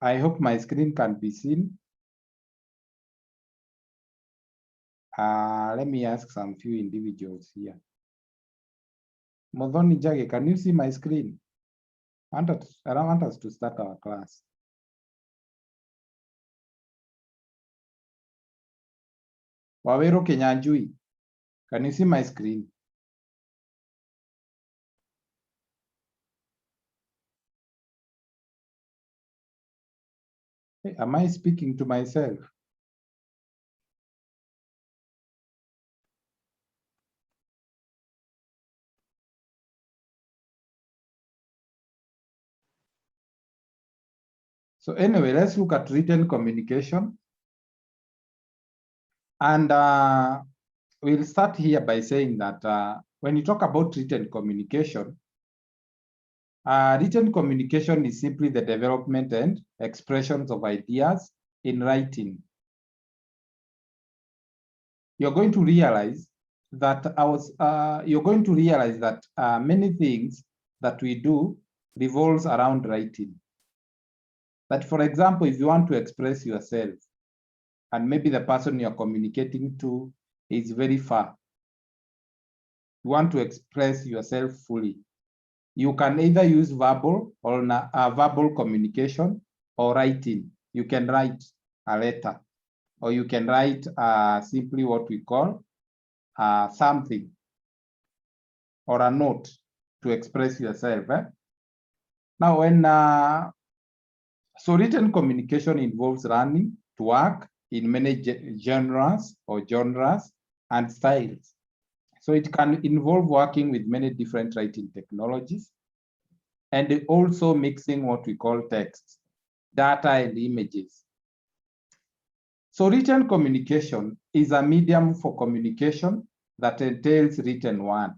I hope my screen can be seen. Let me ask some few individuals here. Modhoni Jage, can you see my screen? I want us to start our class. Wawero Kenyanjui, can you see my screen? Hey, am I speaking to myself? So anyway, let's look at written communication. And we'll start here by saying that when you talk about written communication is simply the development and expressions of ideas in writing. You're going to realize that many things that we do revolves around writing. That, for example, if you want to express yourself, and maybe the person you're communicating to is very far, you want to express yourself fully, you can either use verbal or verbal communication or writing. You can write a letter, or you can write simply what we call something or a note to express yourself. Now, when so written communication involves learning to work in many genres and styles. So it can involve working with many different writing technologies and also mixing what we call text, data, and images. So written communication is a medium for communication that entails written word.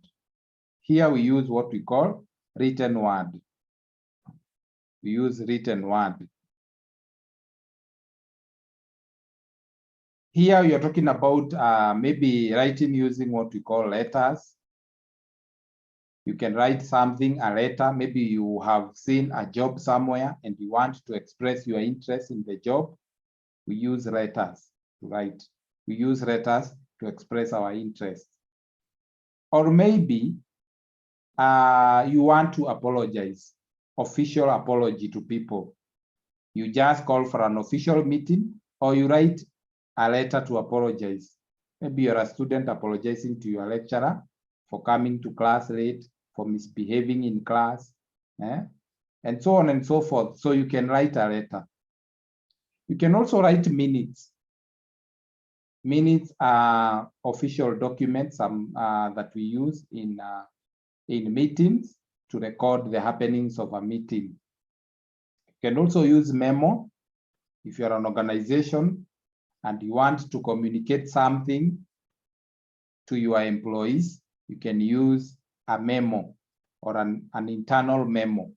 Here we use what we call written word. We use written word. Here we are talking about maybe writing using what we call letters. You can write something, a letter. Maybe you have seen a job somewhere and you want to express your interest in the job. We use letters to write. We use letters to express our interest. Or maybe you want to apologize, official apology to people. You just call for an official meeting, or you write a letter to apologize. Maybe you're a student apologizing to your lecturer for coming to class late, for misbehaving in class, and so on and so forth. So you can write a letter. You can also write minutes. Minutes are official documents that we use in meetings to record the happenings of a meeting. You can also use memo if you're an organization and you want to communicate something to your employees. You can use a memo or an internal memo.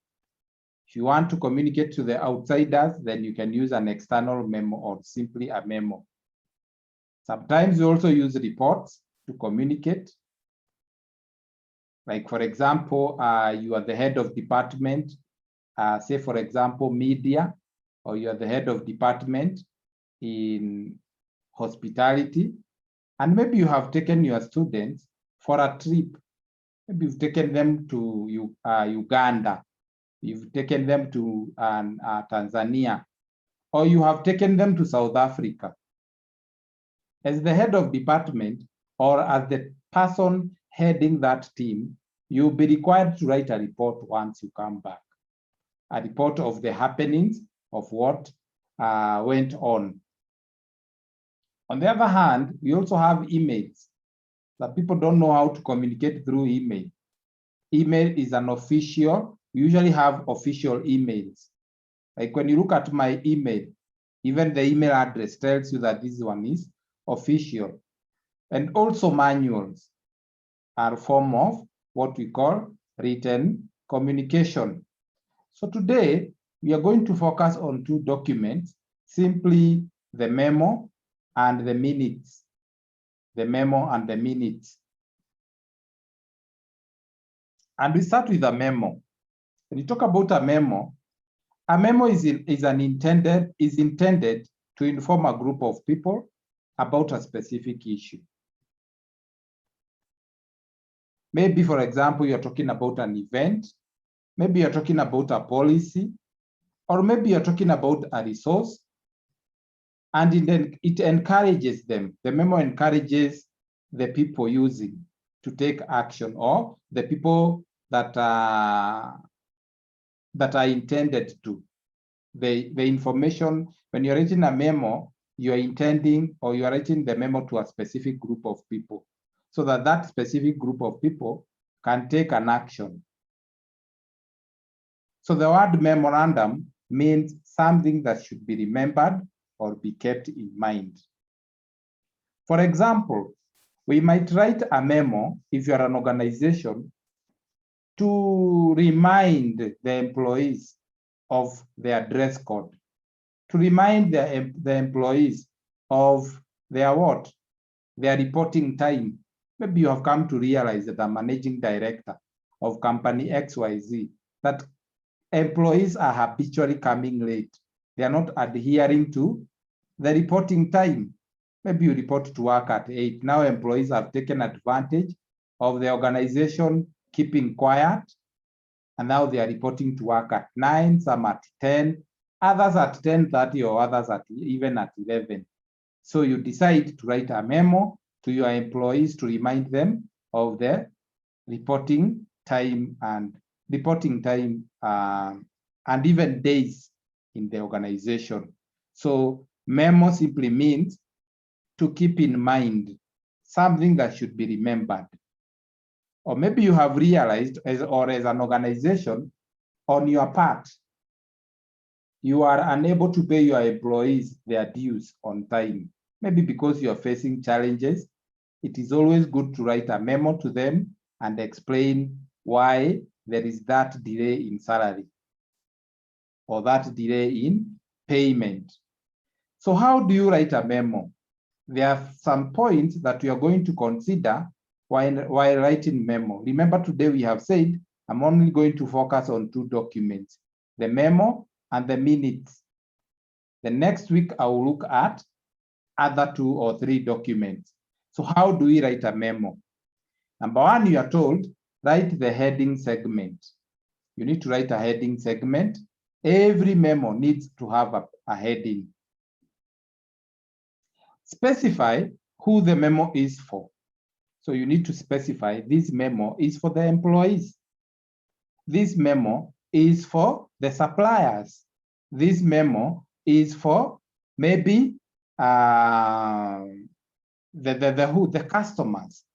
If you want to communicate to the outsiders, then you can use an external memo or simply a memo. Sometimes we also use reports to communicate. Like, for example, you are the head of department, say, for example, media, or you are the head of department in hospitality, and maybe you have taken your students for a trip. Maybe you've taken them to Uganda, you've taken them to Tanzania, or you have taken them to South Africa. As the head of department or as the person heading that team, you'll be required to write a report once you come back, a report of the happenings of what went on. On the other hand, we also have emails. That people don't know how to communicate through email. Email is an official, we usually have official emails. Like when you look at my email, even the email address tells you that this one is official. And also manuals are a form of what we call written communication. So today, we are going to focus on two documents, simply the memo and the minutes. The memo and the minutes. And we start with a memo. When you talk about a memo, A memo is intended to inform a group of people about a specific issue. Maybe, for example, you're talking about an event, maybe you're talking about a policy, or maybe you're talking about a resource, and it encourages them. The memo encourages the people using to take action, or the people that are intended to. The information, when you're writing a memo, you are intending, or you are writing the memo to a specific group of people, so that that specific group of people can take an action. So the word memorandum means something that should be remembered or be kept in mind. For example, we might write a memo, if you are an organization, to remind the employees of their dress code, to remind the employees of their what? Their reporting time. Maybe you have come to realize that the managing director of company XYZ, that employees are habitually coming late. They are not adhering to the reporting time. Maybe you report to work at 8. Now employees have taken advantage of the organization keeping quiet, and now they are reporting to work at 9, some at 10, others at 10:30, or others at even at 11. So you decide to write a memo to your employees to remind them of the reporting time and even days in the organization. So memo simply means to keep in mind, something that should be remembered. Or maybe you have realized, as an organization, on your part, you are unable to pay your employees their dues on time. Maybe because you are facing challenges. It is always good to write a memo to them and explain why there is that delay in salary or that delay in payment. So how do you write a memo? There are some points that we are going to consider while writing memo. Remember, today we have said I'm only going to focus on 2 documents, the memo and the minutes. The next week I will look at other 2 or 3 documents. So how do we write a memo? Number 1, you are told, write the heading segment. You need to write a heading segment. Every memo needs to have a heading. Specify who the memo is for. So you need to specify this memo is for the employees. This memo is for the suppliers. This memo is for maybe the customers,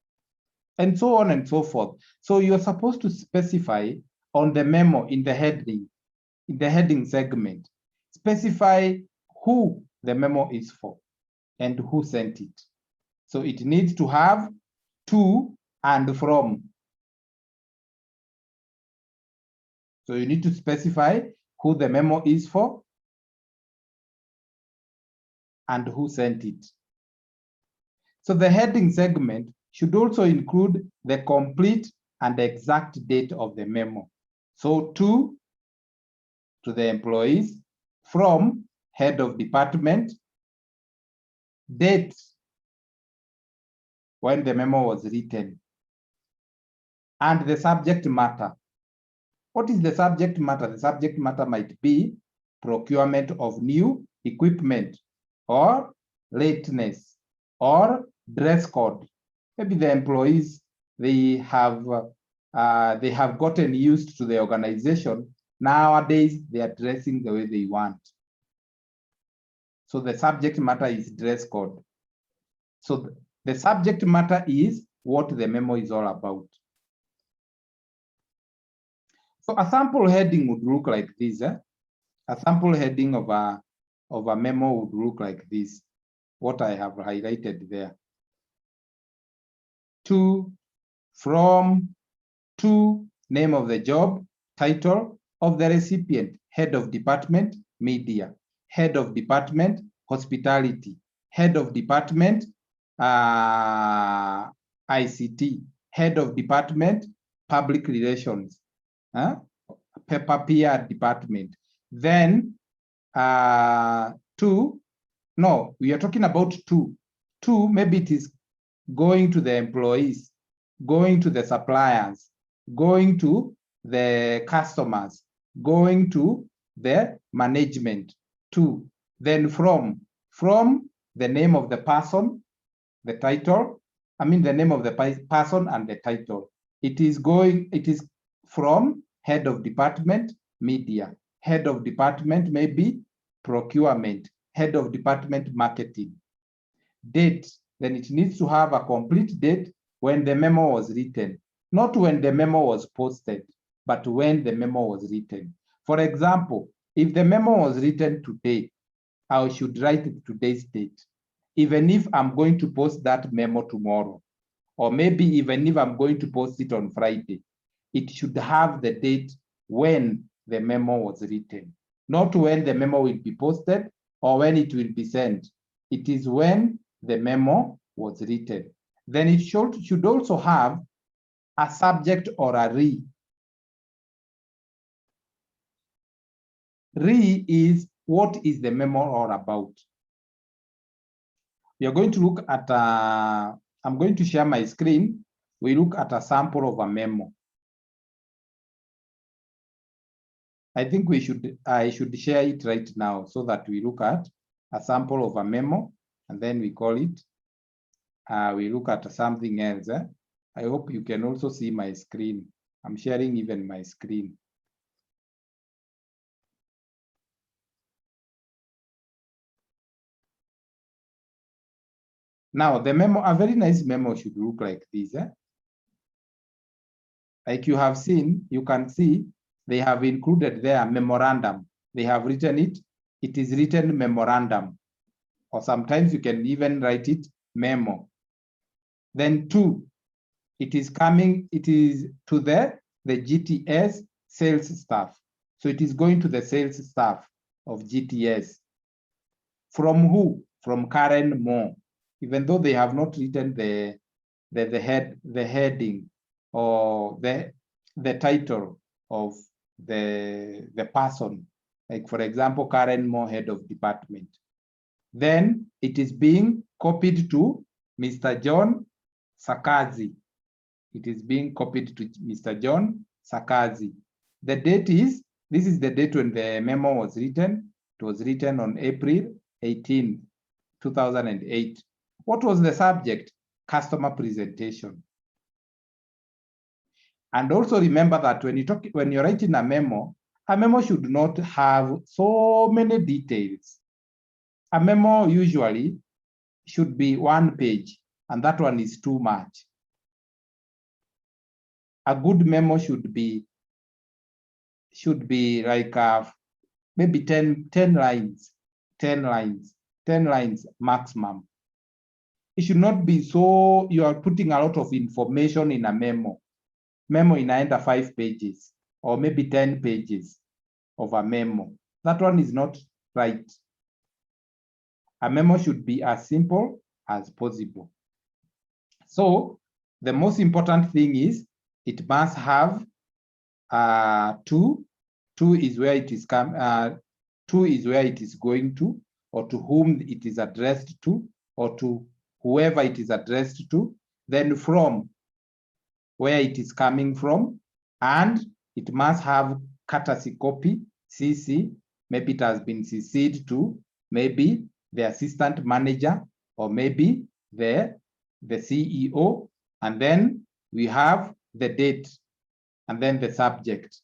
and so on and so forth. So you're supposed to specify on the memo in the heading segment, specify who the memo is for and who sent it. So it needs to have to and from. So you need to specify who the memo is for and who sent it. So the heading segment should also include the complete and exact date of the memo. So to the employees, from head of department, date when the memo was written, and the subject matter. What is the subject matter? The subject matter might be procurement of new equipment, or lateness, or dress code. Maybe the employees, they have gotten used to the organization. Nowadays, they are dressing the way they want. So the subject matter is dress code. So the subject matter is what the memo is all about. So a sample heading would look like this. A sample heading of a memo would look like this, what I have highlighted there. To, from, to, name of the job, title of the recipient, head of department, media, head of department, hospitality, head of department, ICT, head of department, public relations, PR department. Then 2, no, we are talking about 2. 2, maybe it is going to the employees, going to the suppliers, going to the customers, going to the management. 2. Then from the name of the person, the title, I mean the name of the person and the title. It is from head of department, media, head of department, maybe procurement, head of department, marketing. Date, then it needs to have a complete date when the memo was written, not when the memo was posted, but when the memo was written. For example, if the memo was written today, I should write today's date, even if I'm going to post that memo tomorrow, or maybe even if I'm going to post it on Friday, it should have the date when the memo was written, not when the memo will be posted or when it will be sent. It is when the memo was written. Then it should also have a subject or a re. Re is what is the memo all about. We are going to look at, I'm going to share my screen. We look at a sample of a memo. I think I should share it right now so that we look at a sample of a memo and then we call it, we look at something else. I hope you can also see my screen. I'm sharing even my screen. Now the memo, a very nice memo should look like this. Like you have seen, you can see they have included there memorandum. They have written it. It is written memorandum, or sometimes you can even write it memo. Then 2, it is to the GTS sales staff. So it is going to the sales staff of GTS. From who? From Karen Moore. Even though they have not written the heading or the title of the person, like for example, Karen Moore, head of department. Then it is being copied to Mr. John Sakazi. It is being copied to Mr. John Sakazi. The date is, this is the date when the memo was written. It was written on April 18, 2008. What was the subject? Customer presentation. And also remember that when you're writing a memo should not have so many details. A memo usually should be 1 page, and that one is too much. A good memo should be like maybe 10 lines, 10 lines maximum. It should not be so you are putting a lot of information in a memo. Memo inaenda 5 pages or maybe 10 pages of a memo. That one is not right. A memo should be as simple as possible. So the most important thing is it must have 2. 2 is where it is 2 is where it is going to, or to whom it is addressed to, or to whoever it is addressed to. Then from, where it is coming from, and it must have courtesy copy, CC. Maybe it has been CC'd to maybe the assistant manager or maybe the CEO. And then we have the date and then the subject.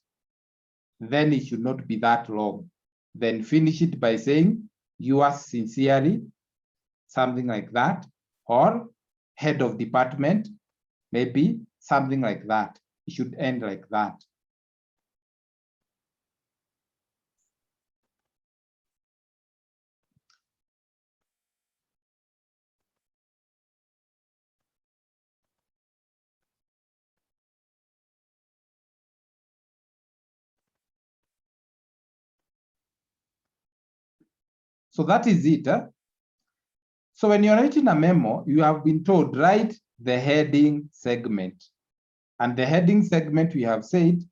Then it should not be that long. Then finish it by saying yours sincerely, something like that, or head of department, maybe something like that. It should end like that. So that is it. So when you're writing a memo, you have been told, write the heading segment. And the heading segment, we have said,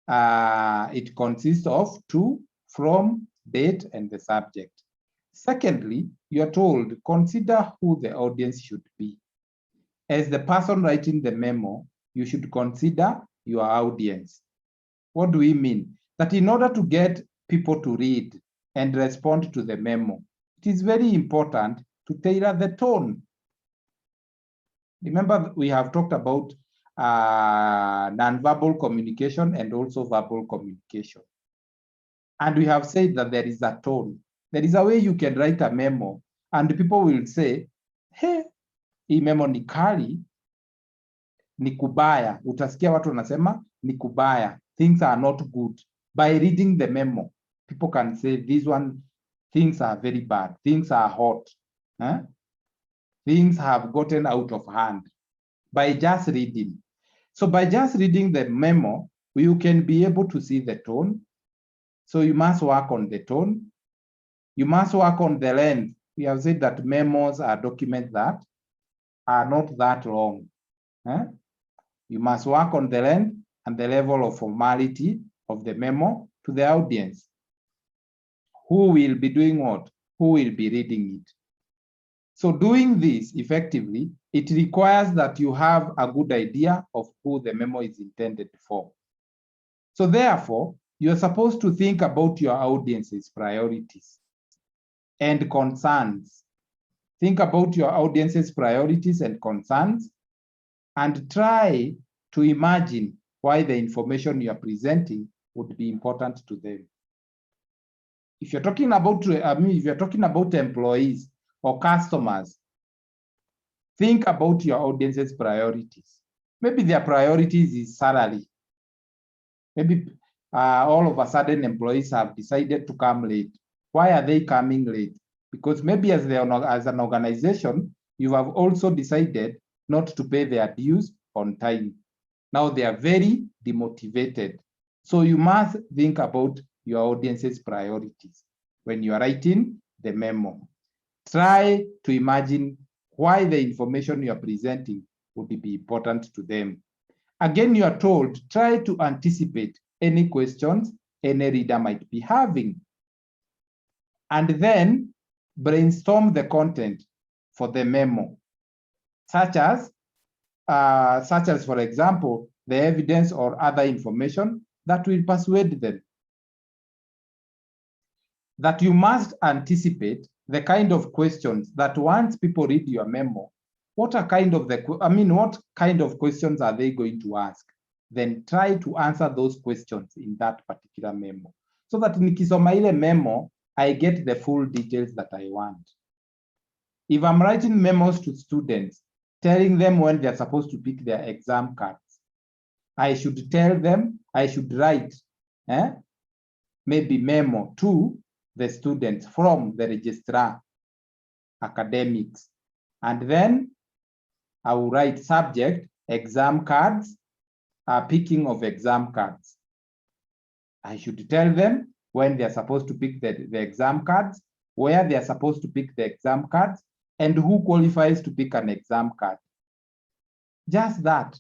it consists of 2 from, date, and the subject. Secondly, you are told, consider who the audience should be. As the person writing the memo, you should consider your audience. What do we mean? That in order to get people to read and respond to the memo, it is very important to tailor the tone. Remember, we have talked about nonverbal communication and also verbal communication. And we have said that there is a tone. There is a way you can write a memo and people will say, hey, hii memo ni kali, ni kubaya. Utasikia watu wanasema ni kubaya. Things are not good. By reading the memo, people can say this one, things are very bad. Things are hot. Things have gotten out of hand by just reading. So by just reading the memo, you can be able to see the tone. So you must work on the tone. You must work on the length. We have said that memos are documents that are not that long. You must work on the length and the level of formality of the memo to the audience. Who will be doing what? Who will be reading it? So doing this effectively, it requires that you have a good idea of who the memo is intended for. So therefore, you're supposed to think about your audience's priorities and concerns. Think about your audience's priorities and concerns and try to imagine why the information you are presenting would be important to them. If you're talking about, if you're talking about employees or customers, think about your audience's priorities. Maybe their priorities is salary. Maybe all of a sudden employees have decided to come late. Why are they coming late? Because maybe as an organization, you have also decided not to pay their dues on time. Now they are very demotivated. So you must think about your audience's priorities when you are writing the memo. Try to imagine why the information you are presenting would be important to them. Again, you are told, try to anticipate any questions any reader might be having. And then brainstorm the content for the memo, such as, for example, the evidence or other information that will persuade them. That you must anticipate the kind of questions that once people read your memo, what kind of questions are they going to ask? Then try to answer those questions in that particular memo. So that nikisoma ile memo, I get the full details that I want. If I'm writing memos to students, telling them when they're supposed to pick their exam cards, I should tell them, I should write maybe memo to the students from the registrar, academics. And then I will write subject, exam cards, picking of exam cards. I should tell them when they're supposed to pick the exam cards, where they're supposed to pick the exam cards, and who qualifies to pick an exam card. Just that.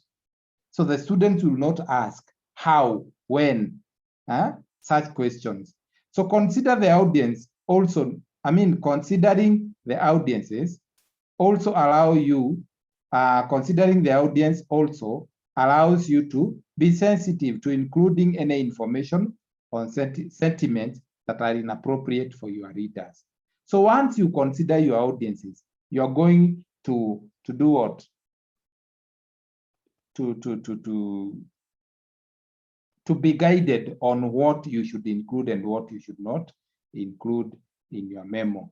So the students will not ask how, when, such questions. So consider the audience also, considering the audiences also allow you, considering the audience also allows you to be sensitive to including any information on sentiments that are inappropriate for your readers. So once you consider your audiences, you're going to do what? To be guided on what you should include and what you should not include in your memo.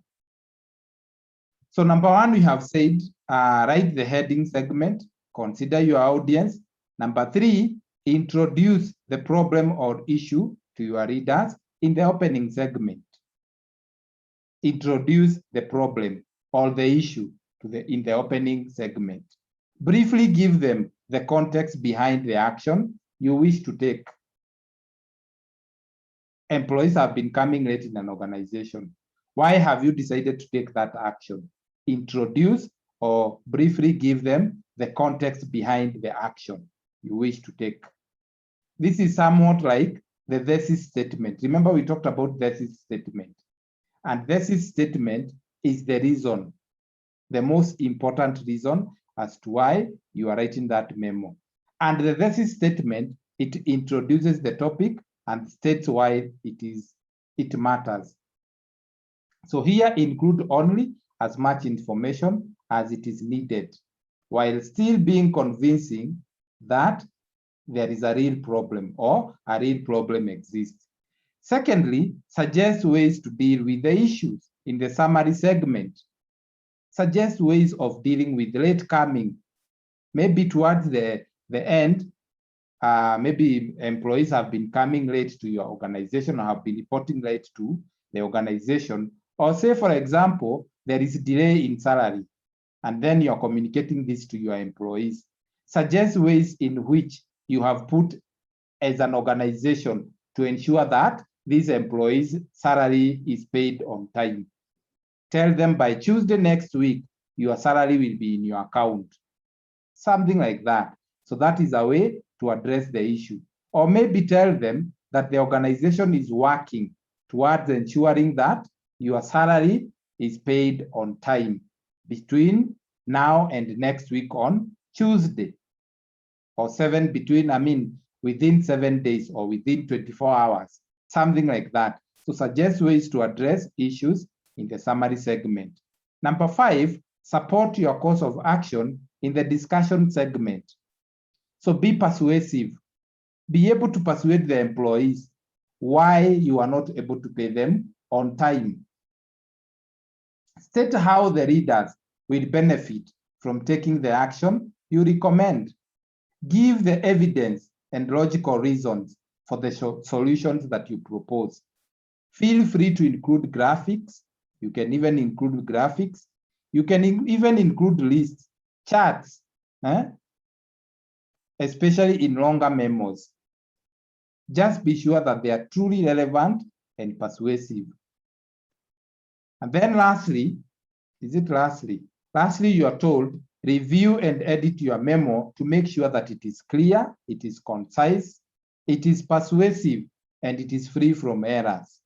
So number one, we have said, write the heading segment, consider your audience. Number three, introduce the problem or issue to your readers in the opening segment. Introduce the problem or the issue in the opening segment. Briefly give them the context behind the action you wish to take. Employees have been coming late in an organization. Why have you decided to take that action? Introduce or briefly give them the context behind the action you wish to take. This is somewhat like the thesis statement. Remember, we talked about thesis statement. And thesis statement is the reason, the most important reason as to why you are writing that memo. And the thesis statement, it introduces the topic and states why it matters. So here include only as much information as it is needed, while still being convincing that there is a real problem or a real problem exists. Secondly, suggest ways to deal with the issues in the summary segment. Suggest ways of dealing with late coming. Maybe towards the end, maybe employees have been coming late to your organization or have been reporting late to the organization. Or say, for example, there is a delay in salary, and then you're communicating this to your employees. Suggest ways in which you have put as an organization to ensure that these employees' salary is paid on time. Tell them by Tuesday next week, your salary will be in your account. Something like that. So that is a way to address the issue. Or maybe tell them that the organization is working towards ensuring that your salary is paid on time between now and next week on Tuesday, or within 7 days or within 24 hours, something like that. So suggest ways to address issues in the summary segment. Number 5, support your course of action in the discussion segment. So be persuasive. Be able to persuade the employees why you are not able to pay them on time. State how the readers will benefit from taking the action you recommend. Give the evidence and logical reasons for the solutions that you propose. Feel free to include graphics. You can even include graphics. You can even include lists, charts, especially in longer memos. Just be sure that they are truly relevant and persuasive. And then lastly, Lastly, you are told, review and edit your memo to make sure that it is clear, it is concise, it is persuasive, and it is free from errors.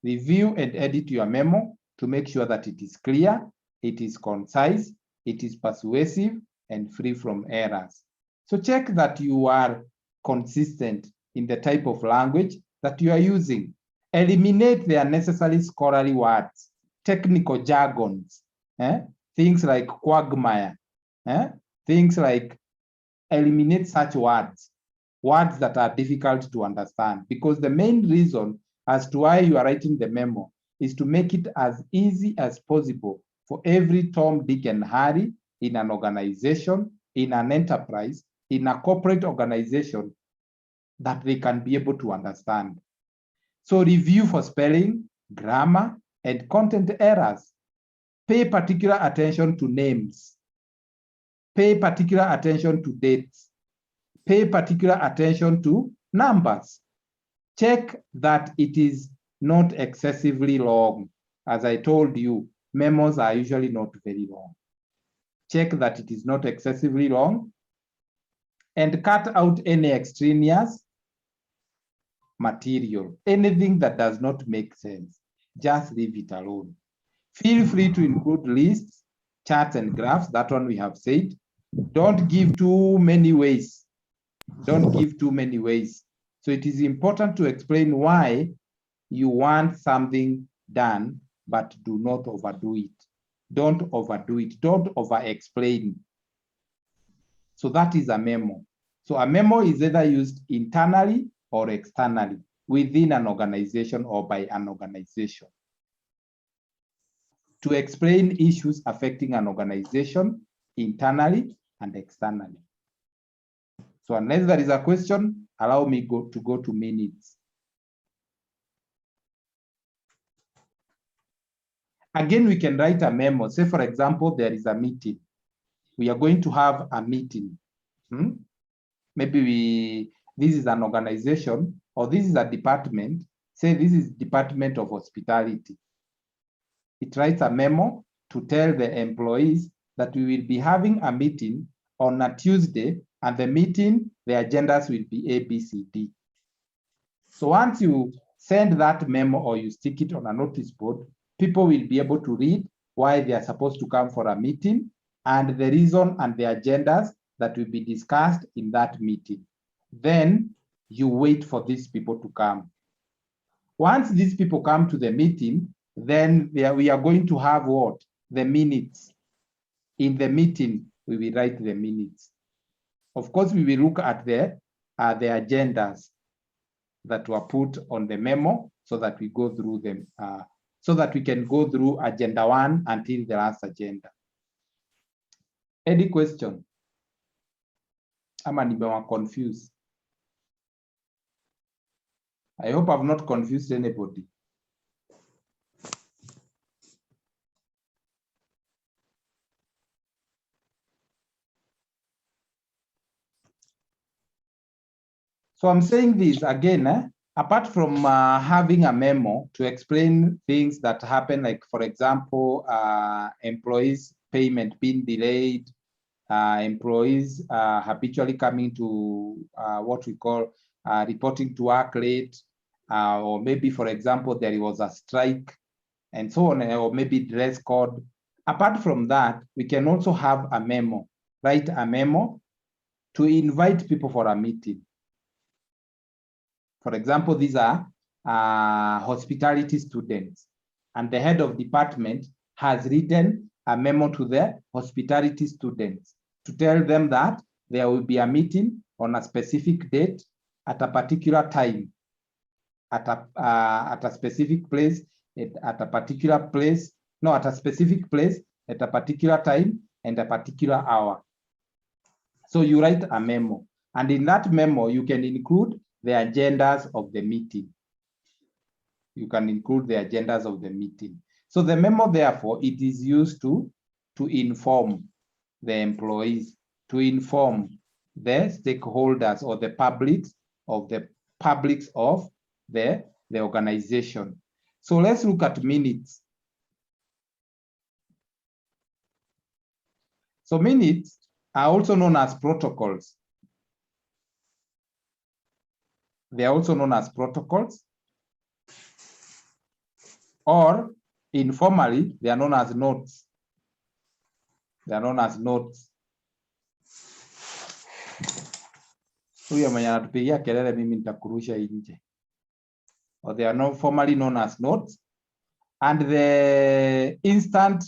Review and edit your memo to make sure that it is clear, it is concise, it is persuasive, and free from errors. So check that you are consistent in the type of language that you are using. Eliminate the unnecessary scholarly words, technical jargons, things like quagmire, things like eliminate such words that are difficult to understand, because the main reason as to why you are writing the memo is to make it as easy as possible for every Tom, Dick, and Harry in an organization, in an enterprise, in a corporate organization, that they can be able to understand. So review for spelling, grammar, and content errors. Pay particular attention to names. Pay particular attention to dates. Pay particular attention to numbers. Check that it is not excessively long. As I told you, memos are usually not very long. Check that it is not excessively long, and cut out any extraneous material. Anything that does not make sense, just leave it alone. Feel free to include lists, charts, and graphs. That one we have said. Don't give too many ways. Don't give too many ways. So it is important to explain why you want something done, but do not overdo it. Don't overdo it. Don't over-explain. So that is a memo. So a memo is either used internally or externally within an organization or by an organization to explain issues affecting an organization internally and externally. So unless there is a question, allow me to go to minutes. Again, we can write a memo. Say, for example, there is a meeting. We are going to have a meeting. Maybe this is an organization, or this is a department. Say this is Department of Hospitality. It writes a memo to tell the employees that we will be having a meeting on a Tuesday, and the meeting the agendas will be A, B, C, D. So once you send that memo or you stick it on a notice board, people will be able to read why they are supposed to come for a meeting and the reason and the agendas that will be discussed in that meeting. Then you wait for these people to come. Once these people come to the meeting, then we are going to have what? The minutes. In the meeting, we will write the minutes. Of course, we will look at the agendas that were put on the memo so that we go through them, so that we can go through agenda 1 until the last agenda. Any question? Ama nimewa confused. I hope I've not confused anybody. So I'm saying this again, apart from having a memo to explain things that happen, like for example, employees' payment being delayed, employees habitually coming to what we call reporting to work late, or maybe, for example, there was a strike and so on, or maybe dress code. Apart from that, we can also have a memo, write a memo to invite people for a meeting. For example, these are hospitality students, and the head of department has written a memo to the hospitality students to tell them that there will be a meeting on a specific date at a particular time, at a specific place, at a particular place, no, at a specific place, at a particular time, and a particular hour. So you write a memo, and in that memo, you can include the agendas of the meeting. You can include the agendas of the meeting. So the memo, therefore, it is used to inform the employees, to inform the stakeholders or the publics of the organization. So let's look at minutes. So minutes are also known as protocols. They are also known as protocols, or informally, they are known as notes. They are known as notes. Huyo mwenye anatupigia kelele mimi nitakurusha nje. Or they are not formally known as notes. And the instant,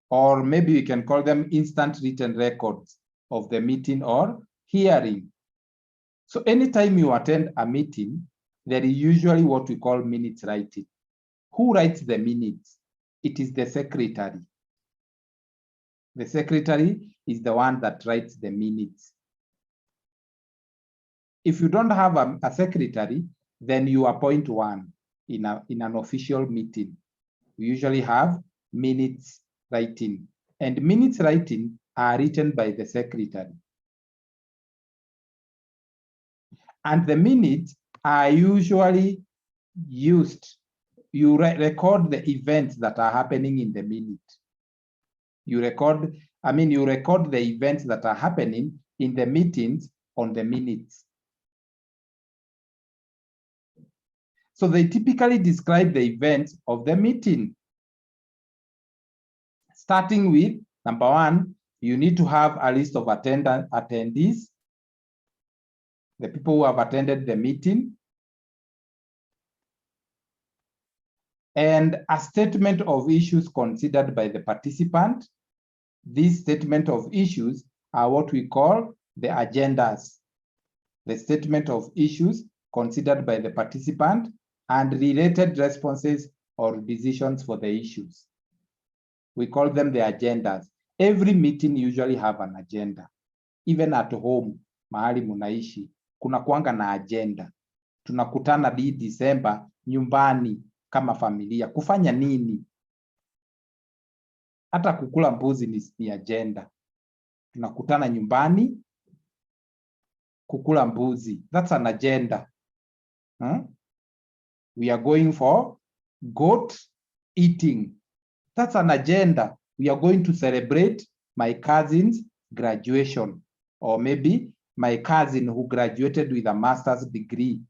or maybe we can call them instant written records of the meeting or hearing. So anytime you attend a meeting, there is usually what we call minutes writing. Who writes the minutes? It is the secretary. The secretary is the one that writes the minutes. If you don't have a secretary, then you appoint one in an official meeting. We usually have minutes writing, and minutes writing are written by the secretary. And the minutes are usually used. You record the events that are happening in the minute. You record the events that are happening in the meetings on the minutes. So they typically describe the events of the meeting. Starting with number 1, you need to have a list of attendees, the people who have attended the meeting, and a statement of issues considered by the participant. These statement of issues are what we call the agendas. The statement of issues considered by the participant and related responses or decisions for the issues. We call them the agendas. Every meeting usually have an agenda. Even at home, mahali munaishi, kuna kuanga na agenda. Tunakutana di December nyumbani kama familia. Kufanya nini? Hata kukula mbuzi ni agenda. Tunakutana nyumbani, kukula mbuzi. That's an agenda. We are going for goat eating. That's an agenda. We are going to celebrate my cousin's graduation, or maybe my cousin who graduated with a master's degree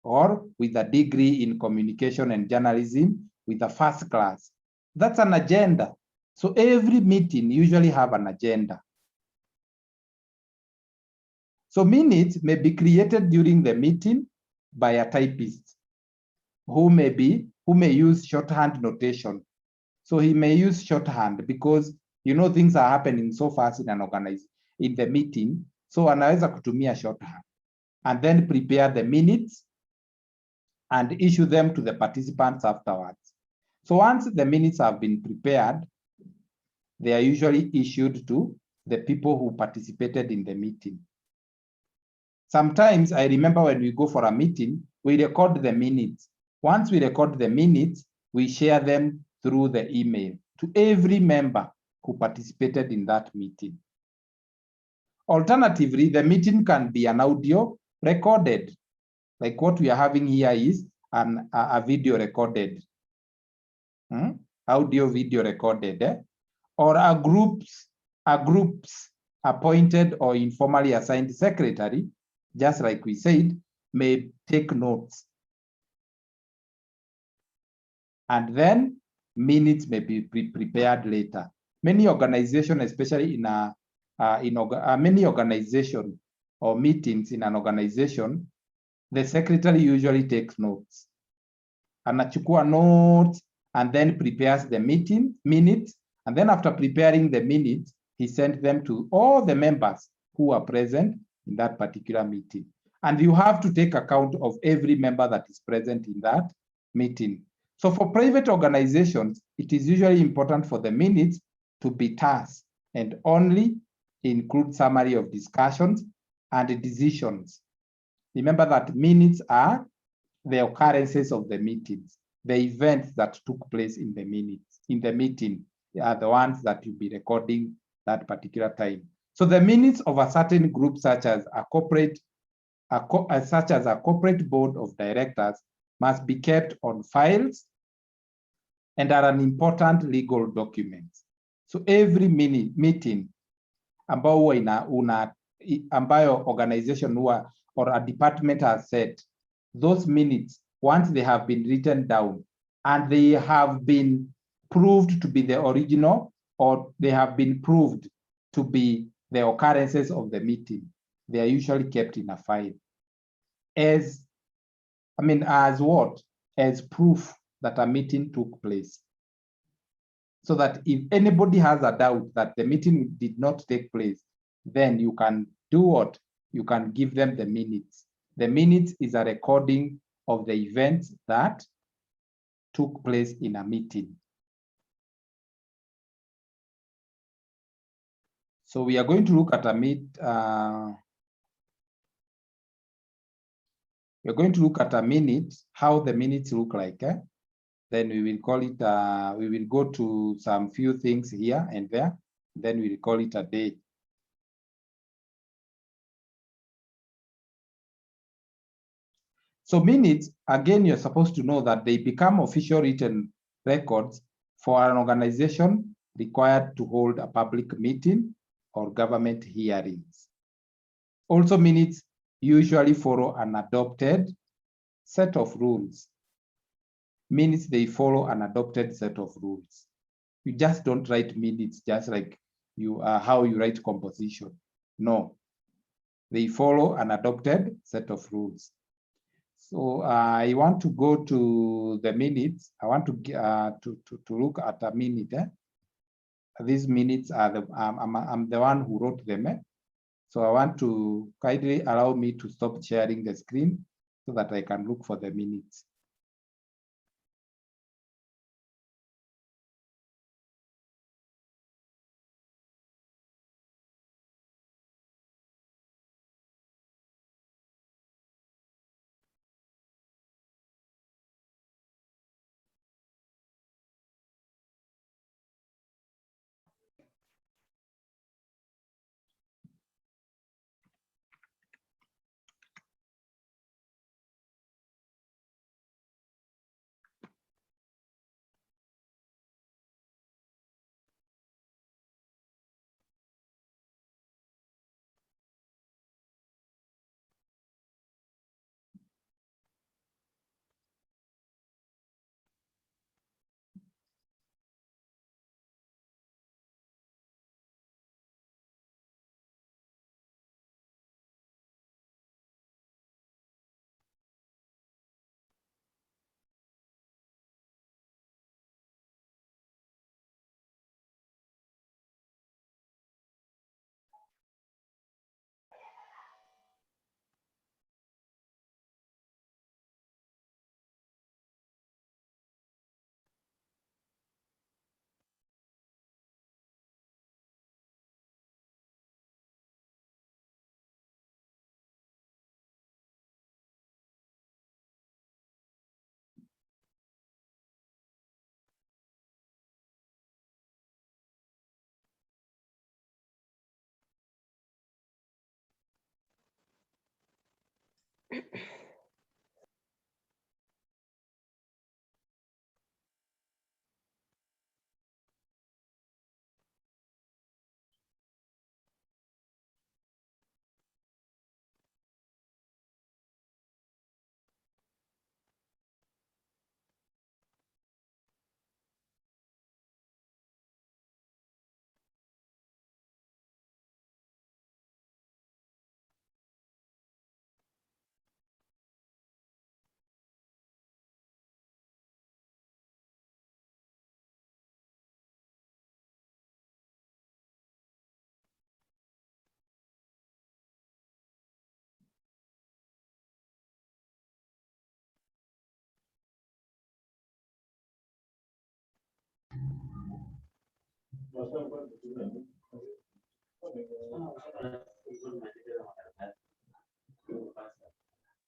or with a degree in communication and journalism with a first class. That's an agenda. So every meeting usually have an agenda. So minutes may be created during the meeting by a typist who may use shorthand notation. So he may use shorthand because things are happening so fast in the meeting. So anaweza kutumia shorthand and then prepare the minutes and issue them to the participants afterwards. So once the minutes have been prepared, they are usually issued to the people who participated in the meeting. Sometimes I remember when we go for a meeting, we record the minutes. Once we record the minutes, we share them through the email to every member who participated in that meeting. Alternatively, the meeting can be an audio recorded. Like what we are having here is a video recorded. Audio video recorded. Or a group's appointed or informally assigned secretary, just like we said, may take notes. And then minutes may be prepared later. Many organizations, especially in many organizations or meetings in an organization, the secretary usually takes notes. Anachukua notes and then prepares the meeting minutes. And then after preparing the minutes, he sent them to all the members who are present in that particular meeting. And you have to take account of every member that is present in that meeting. So for private organizations, it is usually important for the minutes to be terse and only include summary of discussions and decisions. Remember that minutes are the occurrences of the meetings, the events that took place in the meeting are the ones that you'll be recording that particular time. So the minutes of a certain group, such as a corporate board of directors, must be kept on files and are an important legal document. So every meeting ambayo organization or a department has set, those minutes, once they have been written down and they have been proved to be the original, or they have been proved to be the occurrences of the meeting, they are usually kept in a file as what? As proof that a meeting took place. So that if anybody has a doubt that the meeting did not take place, then you can do what? You can give them the minutes. The minutes is a recording of the events that took place in a meeting. So we are going to look at we're going to look at a minute, how the minutes look like. Then we will call it, we will go to some few things here and there. Then we will call it a day. So minutes, again, you're supposed to know that they become official written records for an organization required to hold a public meeting or government hearings. Also, minutes usually follow an adopted set of rules. Minutes, they follow an adopted set of rules. You just don't write minutes just like how you write composition. No, they follow an adopted set of rules. So I want to go to the minutes. I want to look at a minute. These minutes are I'm the one who wrote them. So I want to kindly allow me to stop sharing the screen so that I can look for the minutes.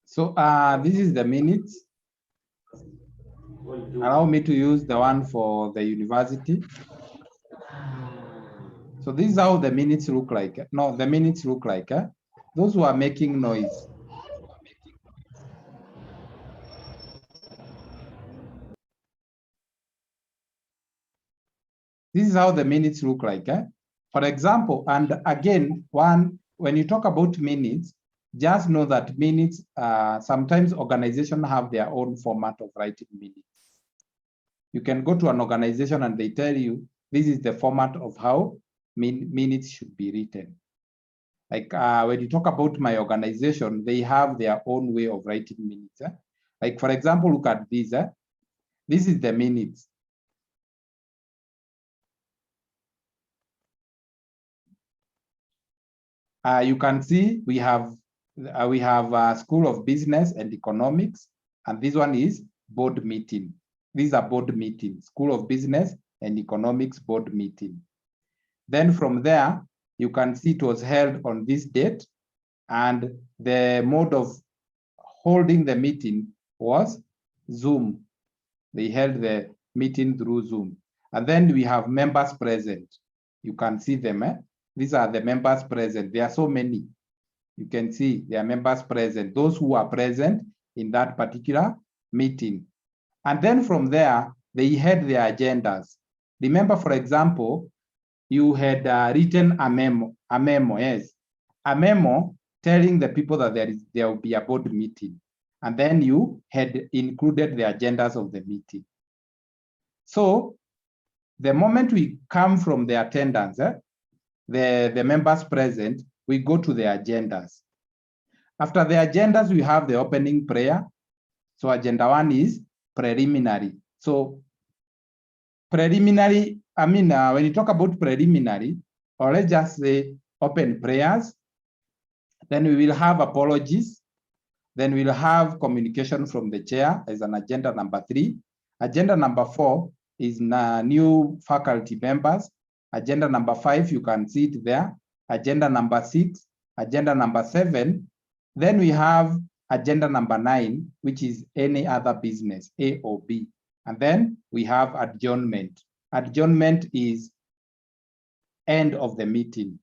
So this is the minutes. Allow me to use the one for the university. So this is how the minutes look like. No, the minutes look like. Those who are making noise. This is how the minutes look like. For example, and again, when you talk about minutes, just know that minutes, sometimes organizations have their own format of writing minutes. You can go to an organization and they tell you, this is the format of how minutes should be written. Like when you talk about my organization, they have their own way of writing minutes. Like for example, look at this. This is the minutes. You can see we have School of Business and Economics, and this one is board meeting. These are board meetings, School of Business and Economics board meeting. Then from there, you can see it was held on this date, and the mode of holding the meeting was Zoom. They held the meeting through Zoom. And then we have members present. You can see them. These are the members present. There are so many. You can see there are members present, those who are present in that particular meeting. And then from there, they had their agendas. Remember, for example, you had written a memo, yes, a memo telling the people that there will be a board meeting. And then you had included the agendas of the meeting. So the moment we come from the attendance, the members present, we go to the agendas. After the agendas, we have the opening prayer. So agenda 1 is preliminary. So preliminary, when you talk about preliminary, or let's just say open prayers, then we will have apologies, then we'll have communication from the chair as an agenda number 3. Agenda number 4 is new faculty members. Agenda number 5, you can see it there. Agenda number 6, agenda number 7. Then we have agenda number 9, which is any other business, A or B. And then we have adjournment. Adjournment is end of the meeting.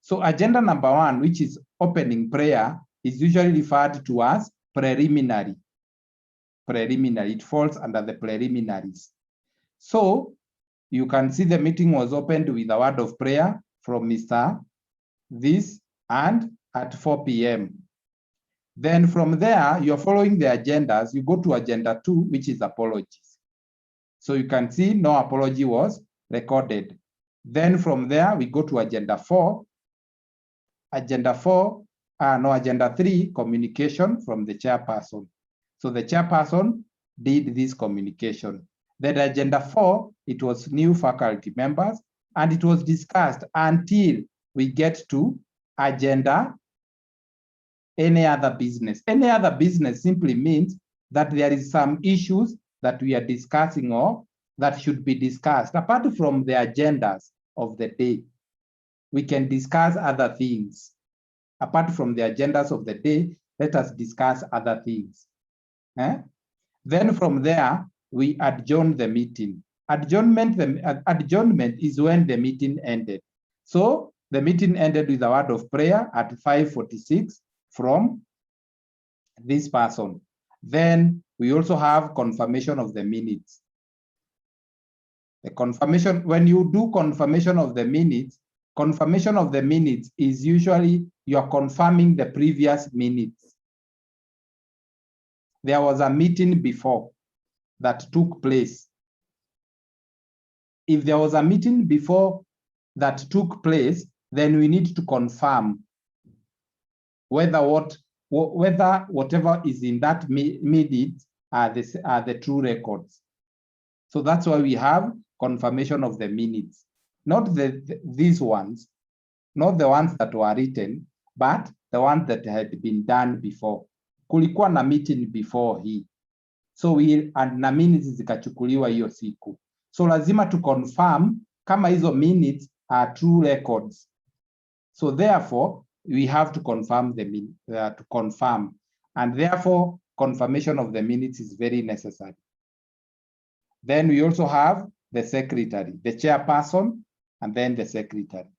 So agenda number 1, which is opening prayer, is usually referred to as preliminary. Preliminary, it falls under the preliminaries. So you can see the meeting was opened with a word of prayer from Mr. This and at 4 p.m. Then from there, you're following the agendas, you go to agenda 2, which is apologies. So you can see no apology was recorded. Then from there, we go to agenda 4. Agenda 3, communication from the chairperson. So the chairperson did this communication. Then agenda 4, it was new faculty members, and it was discussed until we get to agenda any other business. Any other business simply means that there is some issues that we are discussing or that should be discussed. Apart from the agendas of the day, we can discuss other things. Apart from the agendas of the day, let us discuss other things. Then from there, we adjourn the meeting. Adjournment is when the meeting ended. So the meeting ended with a word of prayer at 5:46 from this person. Then we also have confirmation of the minutes. The confirmation, when you do confirmation of the minutes is usually you're confirming the previous minutes. There was a meeting before that took place. If there was a meeting before that took place, then we need to confirm whether whatever is in that minute are the true records. So that's why we have confirmation of the minutes, not these ones, not the ones that were written, but the ones that had been done before. Kulikuwa na meeting before hii, so na minutes zikachukuliwa hiyo siku. So lazima to confirm kama hizo minutes are true records. So therefore, we have to confirm to confirm, and therefore confirmation of the minutes is very necessary. Then we also have the secretary, the chairperson, and then the secretary.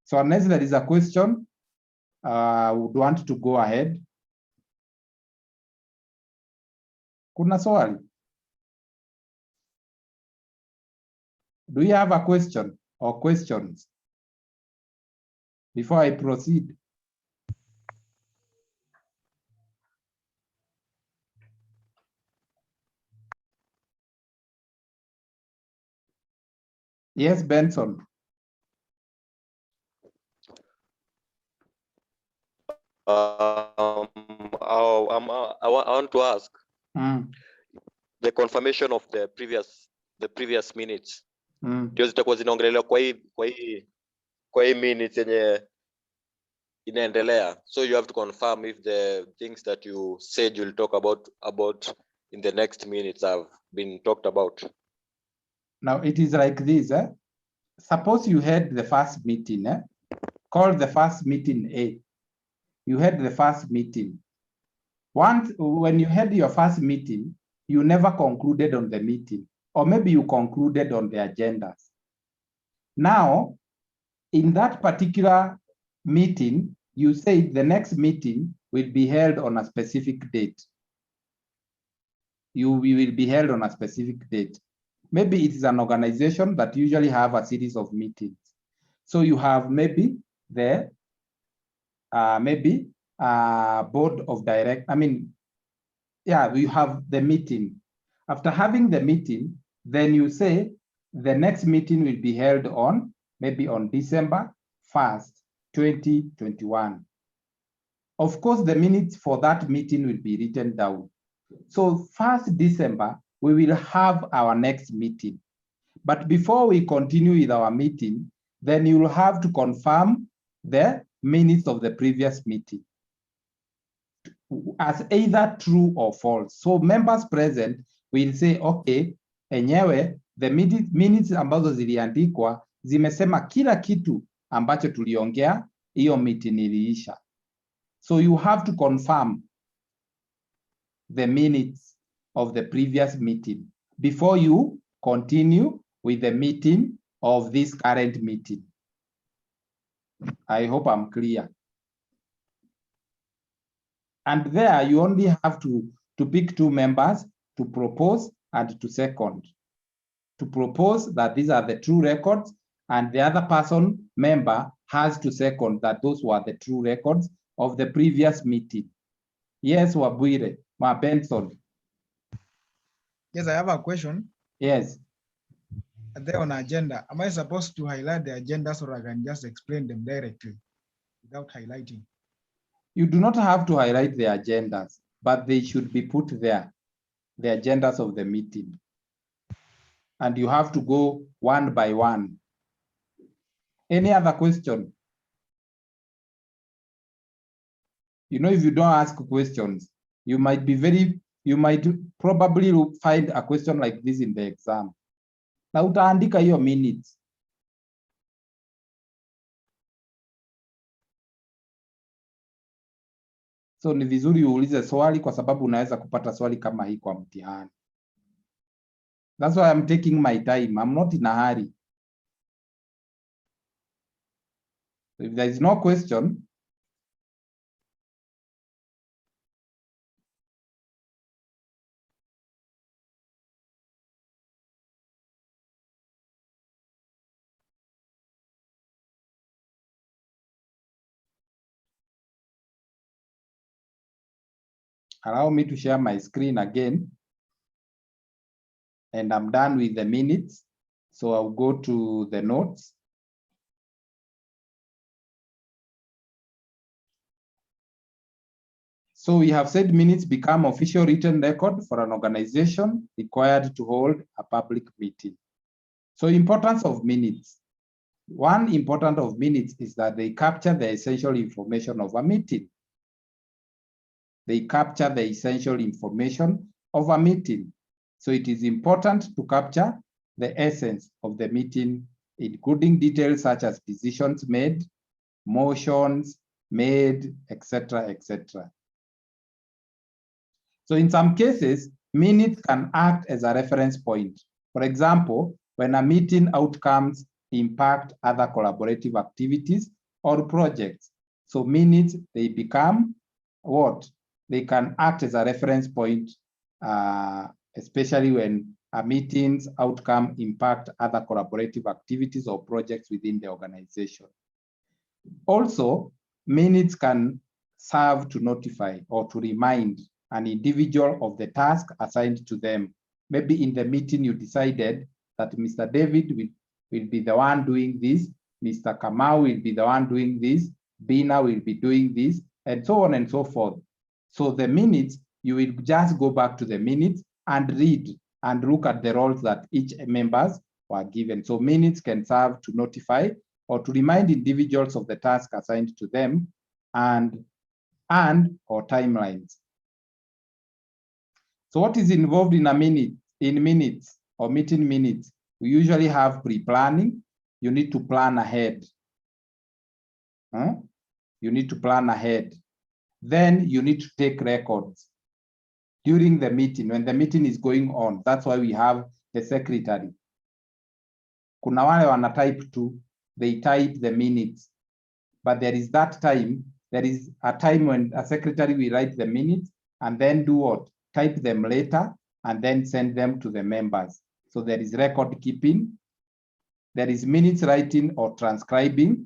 So unless there is a question, would want to go ahead. Kuna swali? Do you have a question or questions before I proceed? Yes, Benson. I want to ask the confirmation of the previous minutes. Ndio zitakuwa zinaongelelewa kwa hii minutes yenye inaendelea. So you have to confirm if the things that you said you'll talk about in the next minutes have been talked about. Now it is like this. Suppose you had the first meeting, called the first meeting A. You had the first meeting. Once, when you had your first meeting, you never concluded on the meeting, or maybe you concluded on the agendas. Now, in that particular meeting, you say the next meeting will be held on a specific date. You will be held on a specific date. Maybe it is an organization that usually have a series of meetings. So you have maybe the board of direct, you have the meeting. After having the meeting, then you say the next meeting will be held on maybe on December 1st, 2021. Of course, the minutes for that meeting will be written down. So 1st December, we will have our next meeting. But before we continue with our meeting, then you will have to confirm the minutes of the previous meeting as either true or false. So members present will say, okay, enyewe, the minutes ambazo ziliandikwa zimesema kila kitu ambacho tuliongea hiyo meeting iliisha. So you have to confirm the minutes of the previous meeting before you continue with the meeting of this current meeting. I hope I'm clear. And there you only have to pick two members to propose and to second. To propose that these are the true records, and the other person member has to second that those were the true records of the previous meeting. Yes, Wabwire, Ma Benson. Yes, I have a question. Yes. There on agenda, am I supposed to highlight the agendas, or I can just explain them directly without highlighting? You do not have to highlight the agendas, but they should be put there, the agendas of the meeting. And you have to go one by one. Any other question? You know, if you don't ask questions, you might probably find a question like this in the exam. Na utaandika hiyo minutes. So ni vizuri uulize swali kwa sababu unaweza kupata swali kama hii kwa mtihani. That's why I'm taking my time. I'm not in a hurry. So if there is no question, allow me to share my screen again. And I'm done with the minutes. So I'll go to the notes. So we have said minutes become official written record for an organization required to hold a public meeting. So importance of minutes. One important of minutes is that they capture the essential information of a meeting. They capture the essential information of a meeting. So it is important to capture the essence of the meeting, including details such as decisions made, motions made, etc., etc. So in some cases, minutes can act as a reference point. For example, when a meeting outcomes impact other collaborative activities or projects. So minutes, they become what? They can act as a reference point, especially when a meeting's outcome impact other collaborative activities or projects within the organization. Also, minutes can serve to notify or to remind an individual of the task assigned to them. Maybe in the meeting you decided that Mr. David will be the one doing this, Mr. Kamau will be the one doing this, Bina will be doing this, and so on and so forth. So the minutes, you will just go back to the minutes and read and look at the roles that each members were given. So minutes can serve to notify or to remind individuals of the task assigned to them and or timelines. So what is involved in a minute, in minutes or meeting minutes? We usually have pre-planning. You need to plan ahead. You need to plan ahead. Then you need to take records during the meeting, when the meeting is going on. That's why we have the secretary. Kuna wale wana type too, they type the minutes. But there is that time, there is a time when a secretary will write the minutes and then do what? Type them later and then send them to the members. So there is record keeping, there is minutes writing or transcribing,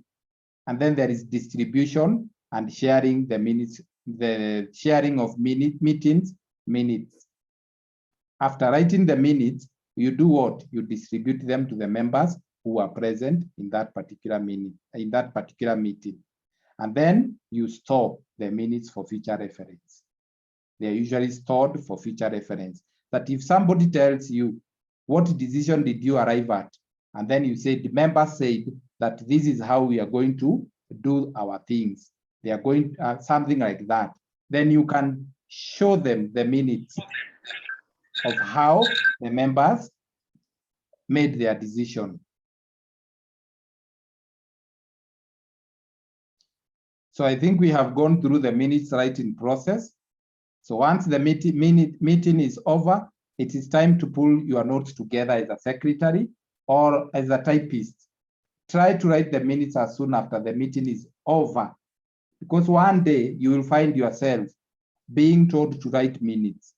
and then there is distribution and sharing the minutes, the sharing of meetings minutes. After writing the minutes, you do what? You distribute them to the members who are present in that particular minute, in that particular meeting. And then you store the minutes for future reference. They are usually stored for future reference. That if somebody tells you, what decision did you arrive at? And then you say, the members said that this is how we are going to do our things. They are going something like that. Then you can show them the minutes of how the members made their decision. So I think we have gone through the minutes writing process. So once the meeting is over, it is time to pull your notes together as a secretary or as a typist. Try to write the minutes as soon after the meeting is over, because one day you will find yourself being told to write minutes.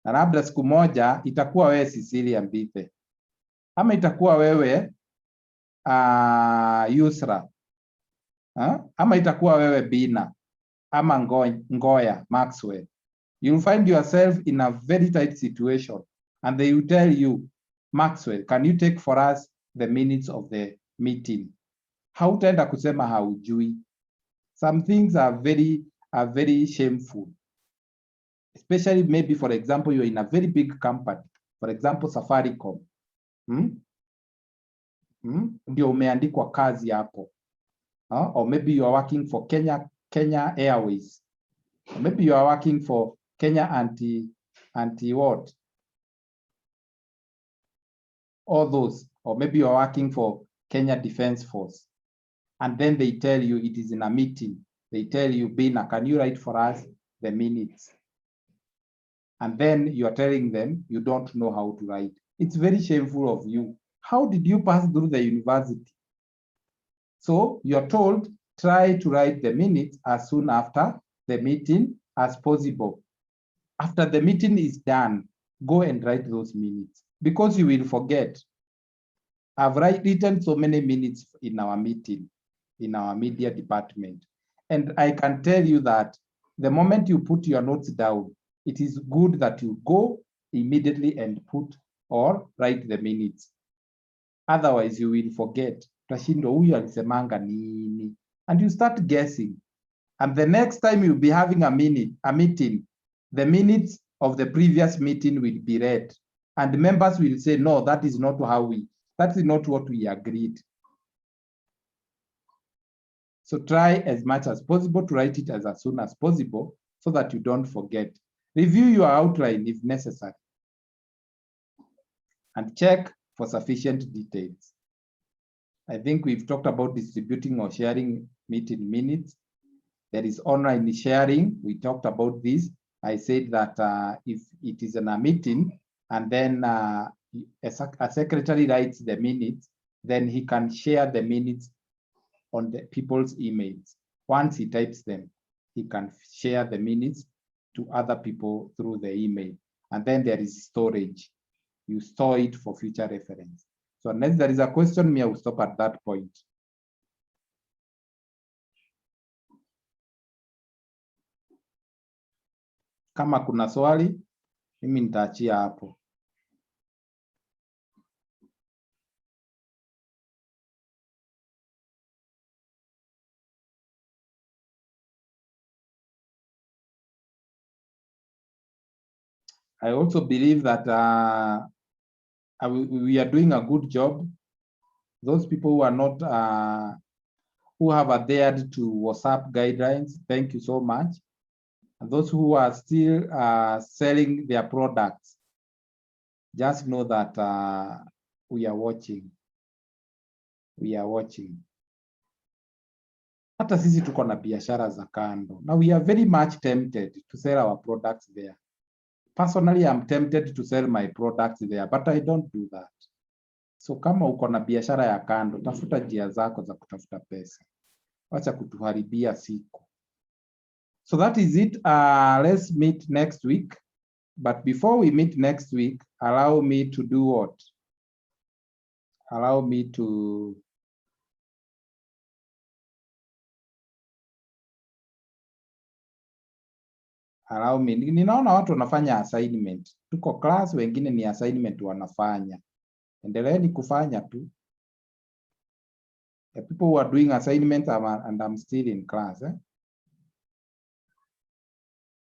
Na labda siku moja itakuwa wewe Cecilia Mbithe, ama itakuwa wewe Yusra, ama itakuwa wewe Bina, ama Ngoya Maxwell. You'll find yourself in a very tight situation and they will tell you, Maxwell, can you take for us the minutes of the meeting? Hautaenda kusema haujui. Some things are very shameful. Especially maybe, for example, you're in a very big company. For example, Safaricom. Ndio umeandikwa kazi hapo. Or maybe you are working for Kenya Airways. Or maybe you are working for Kenya anti what? All those. Or maybe you are working for Kenya Defense Force. And then they tell you it is in a meeting. They tell you, Bina, can you write for us the minutes? And then you are telling them you don't know how to write. It's very shameful of you. How did you pass through the university? So you're told, try to write the minutes as soon after the meeting as possible. After the meeting is done, go and write those minutes because you will forget. I've written so many minutes in our meeting, in our media department. And I can tell you that the moment you put your notes down, it is good that you go immediately and put or write the minutes. Otherwise, you will forget. And you start guessing. And the next time you'll be having a meeting, the minutes of the previous meeting will be read. And the members will say, no, that is not what we agreed. So try as much as possible to write it as soon as possible so that you don't forget. Review your outline if necessary. And check for sufficient details. I think we've talked about distributing or sharing meeting minutes. There is online sharing. We talked about this. I said that if it is in a meeting and then a secretary writes the minutes, then he can share the minutes on the people's emails. Once he types them, he can share the minutes to other people through the email. And then there is storage. You store it for future reference. So unless there is a question, I will stop at that point. Kama kuna swali, mimi nitaachia hapo. I also believe that we are doing a good job. Those people who are not, who have adhered to WhatsApp guidelines, thank you so much. And those who are still selling their products, just know that we are watching. We are watching. Hata sisi tuko na biashara za kando. Now we are very much tempted to sell our products there. Personally, I'm tempted to sell my products there, but I don't do that. So kama uko na biashara ya kando, tafuta njia zako za kutafuta pesa. Wacha kutuharibia siku. So that is it. Let's meet next week. But before we meet next week, allow me to do what? Allow me to ninaona watu wanafanya assignment. Tuko class, wengine ni assignment wanafanya. Endeleeni kufanya tu. The people who are doing assignments and I'm still in class.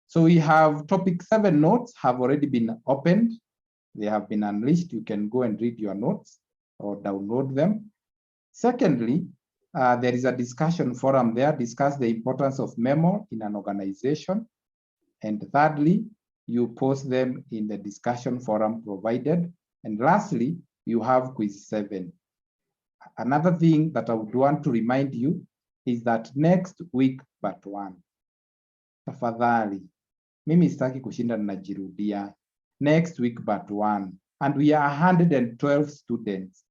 So we have topic 7 notes have already been opened. They have been unleashed. You can go and read your notes or download them. Secondly, there is a discussion forum there. Discuss the importance of memo in an organization. And thirdly, you post them in the discussion forum provided. And lastly, you have quiz 7. Another thing that I would want to remind you is that next week but 1. Tafadhali, mimi sitaki kushinda najirudia. Next week but 1. And we are 112 students.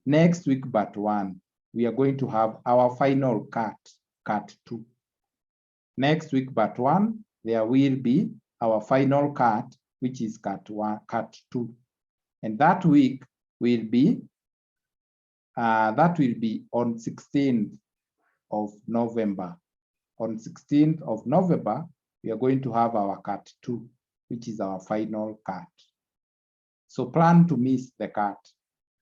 Next week but 1. We are going to have our final cut 2. Next week but 1. There will be our final cut, which is cut 2. And that week will be on 16th of November. On 16th of November, we are going to have our cut 2, which is our final cut. So plan to miss the cut,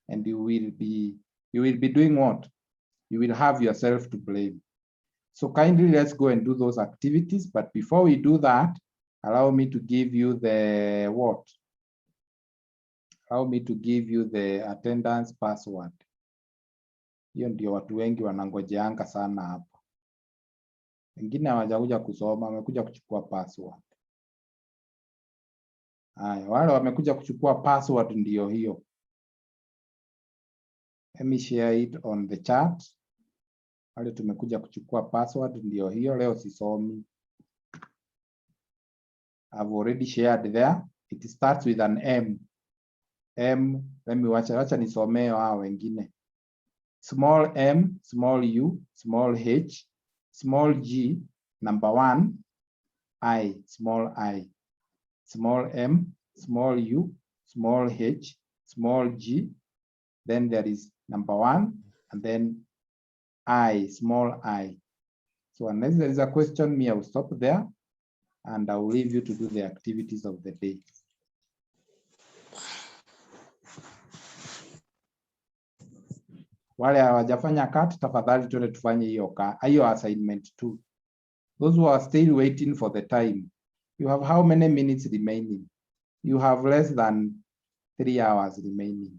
and you will be doing what? You will have yourself to blame. So kindly let's go and do those activities. But before we do that, allow me to give you the what? Allow me to give you the attendance password. Hiyo ndio watu wengi wanangojeanga sana hapa. Wengine hawajakuja kusoma, wamekuja kuchukua password. Haya, wale wamekuja kuchukua password ndio hiyo. Let me share it on the chat. Wale tumekuja kuchukua password ndio hiyo, leo sisomi. I've already shared there. It starts with an M. Let me wacha nisomee hao wengine. Small m, small u, small h, small g, number 1, I, small I. Small m, small u, small h, small g. Then there is number 1, and then I, small I. So unless there is a question, I will stop there, and I will leave you to do the activities of the day. Wale hawajafanya cut, tafadhali tuende tufanye hiyo assignment 2. Those who are still waiting for the time, you have how many minutes remaining? You have less than 3 hours remaining.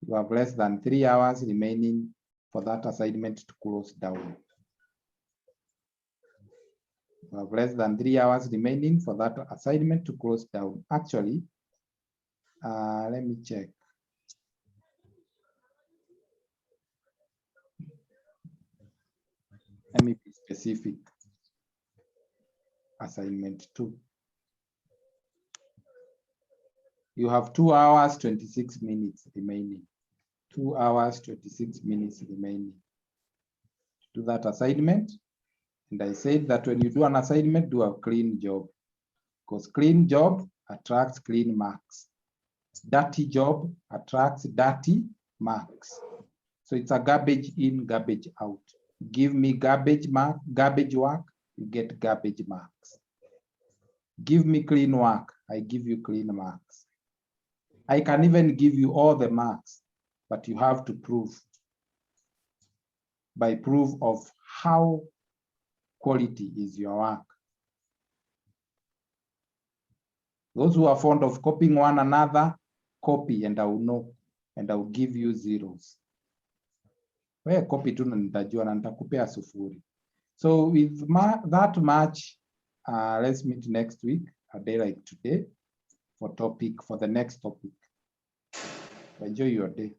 You have less than 3 hours remaining for that assignment to close down. You have less than 3 hours remaining for that assignment to close down. Actually, let me check. Let me be specific. Assignment 2. You have 2 hours, 26 minutes remaining. 2 hours, 26 minutes remaining to do that assignment. And I said that when you do an assignment, do a clean job, because clean job attracts clean marks. Dirty job attracts dirty marks. So it's a garbage in, garbage out. Give me garbage work, you get garbage marks. Give me clean work, I give you clean marks. I can even give you all the marks, but you have to prove by proof of how quality is your work. Those who are fond of copying one another, copy and I will know, and I will give you zeros. Wewe copy tu na nitajua na nitakupea sufuri. So with that much, let's meet next week, a day like today, for the next topic. Enjoy your day.